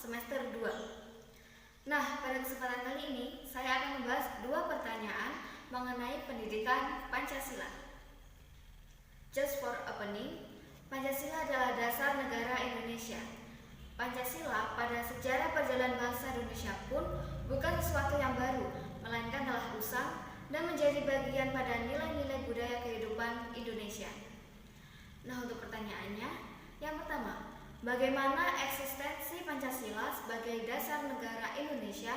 semester 2. Nah, pada kesempatan kali ini saya akan membahas 2 pertanyaan mengenai pendidikan Pancasila. Just for opening, Pancasila adalah dasar negara Indonesia. Pancasila pada sejarah perjalanan bangsa Indonesia pun bukan sesuatu yang baru, melainkan telah usang dan menjadi bagian pada nilai-nilai budaya kehidupan Indonesia. Nah, untuk pertanyaannya, yang pertama, bagaimana eksistensi Pancasila sebagai dasar negara Indonesia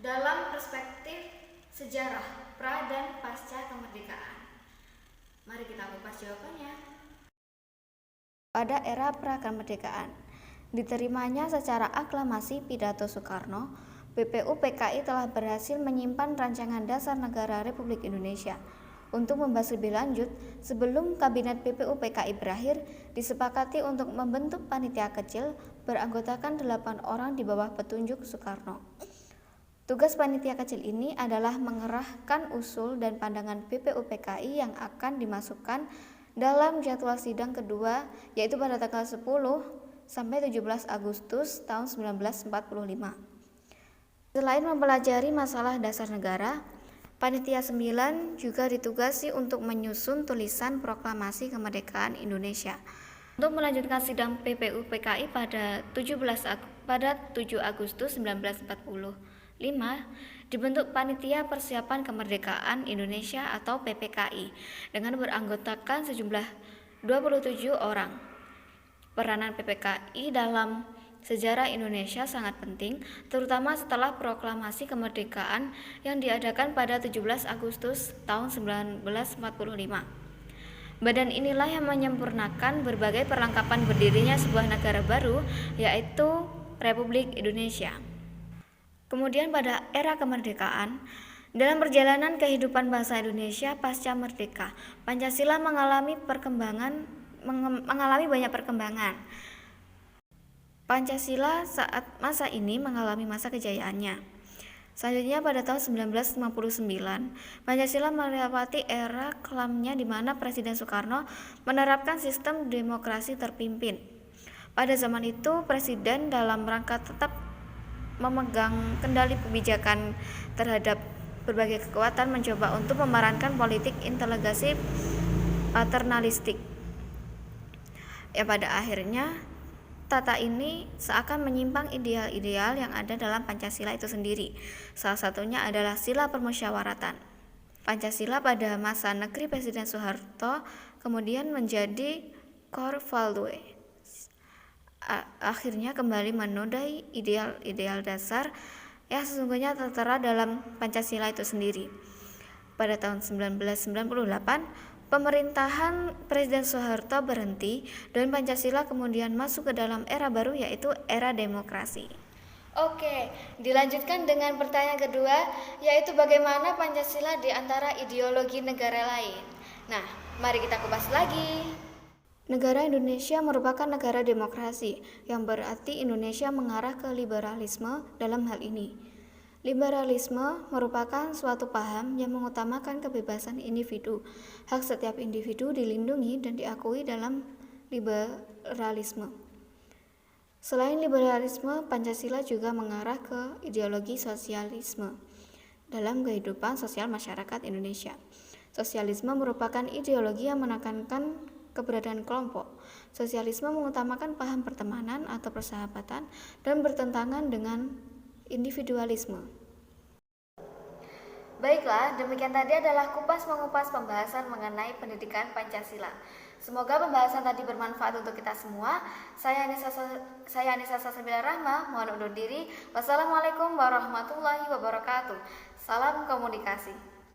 dalam perspektif sejarah pra dan pasca kemerdekaan? Mari kita kupas jawabannya. Pada era pra-kemerdekaan, diterimanya secara aklamasi pidato Soekarno, BPUPKI telah berhasil menyimpan rancangan dasar negara Republik Indonesia. Untuk membahas lebih lanjut, sebelum Kabinet BPUPKI berakhir, disepakati untuk membentuk panitia kecil beranggotakan 8 orang di bawah petunjuk Soekarno. Tugas panitia kecil ini adalah mengerahkan usul dan pandangan BPUPKI yang akan dimasukkan dalam jadwal sidang kedua, yaitu pada tanggal 10 sampai 17 Agustus tahun 1945. Selain mempelajari masalah dasar negara, Panitia 9 juga ditugasi untuk menyusun tulisan proklamasi kemerdekaan Indonesia. Untuk melanjutkan sidang BPUPKI pada 7 Agustus 1945, dibentuk Panitia Persiapan Kemerdekaan Indonesia atau PPKI dengan beranggotakan sejumlah 27 orang. Peranan PPKI dalam sejarah Indonesia sangat penting, terutama setelah proklamasi kemerdekaan yang diadakan pada 17 Agustus tahun 1945. Badan inilah yang menyempurnakan berbagai perlengkapan berdirinya sebuah negara baru, yaitu Republik Indonesia. Kemudian pada era kemerdekaan, dalam perjalanan kehidupan bangsa Indonesia pasca merdeka, Pancasila mengalami banyak perkembangan. Pancasila saat masa ini mengalami masa kejayaannya. Selanjutnya pada tahun 1959, Pancasila melewati era kelamnya di mana Presiden Soekarno menerapkan sistem demokrasi terpimpin. Pada zaman itu, Presiden dalam rangka tetap memegang kendali kebijakan terhadap berbagai kekuatan mencoba untuk memerankan politik integrasi paternalistik. Ya, pada akhirnya tata ini seakan menyimpang ideal-ideal yang ada dalam Pancasila itu sendiri. Salah satunya adalah sila permusyawaratan. Pancasila pada masa negeri Presiden Soeharto kemudian menjadi core value. Akhirnya kembali menodai ideal-ideal dasar yang sesungguhnya tertera dalam Pancasila itu sendiri. Pada tahun 1998, pemerintahan Presiden Soeharto berhenti dan Pancasila kemudian masuk ke dalam era baru, yaitu era demokrasi. Oke, dilanjutkan dengan pertanyaan kedua, yaitu bagaimana Pancasila di antara ideologi negara lain. Nah, mari kita kupas lagi. Negara Indonesia merupakan negara demokrasi, yang berarti Indonesia mengarah ke liberalisme dalam hal ini. Liberalisme merupakan suatu paham yang mengutamakan kebebasan individu. Hak setiap individu dilindungi dan diakui dalam liberalisme. Selain liberalisme, Pancasila juga mengarah ke ideologi sosialisme dalam kehidupan sosial masyarakat Indonesia. Sosialisme merupakan ideologi yang menekankan keberadaan kelompok. Sosialisme mengutamakan paham pertemanan atau persahabatan dan bertentangan dengan individualisme. Baiklah, demikian tadi adalah kupas-mengupas pembahasan mengenai pendidikan Pancasila. Semoga pembahasan tadi bermanfaat untuk kita semua. Saya Anissa Salsabila Rahma, mohon undur diri. Wassalamualaikum warahmatullahi wabarakatuh. Salam komunikasi.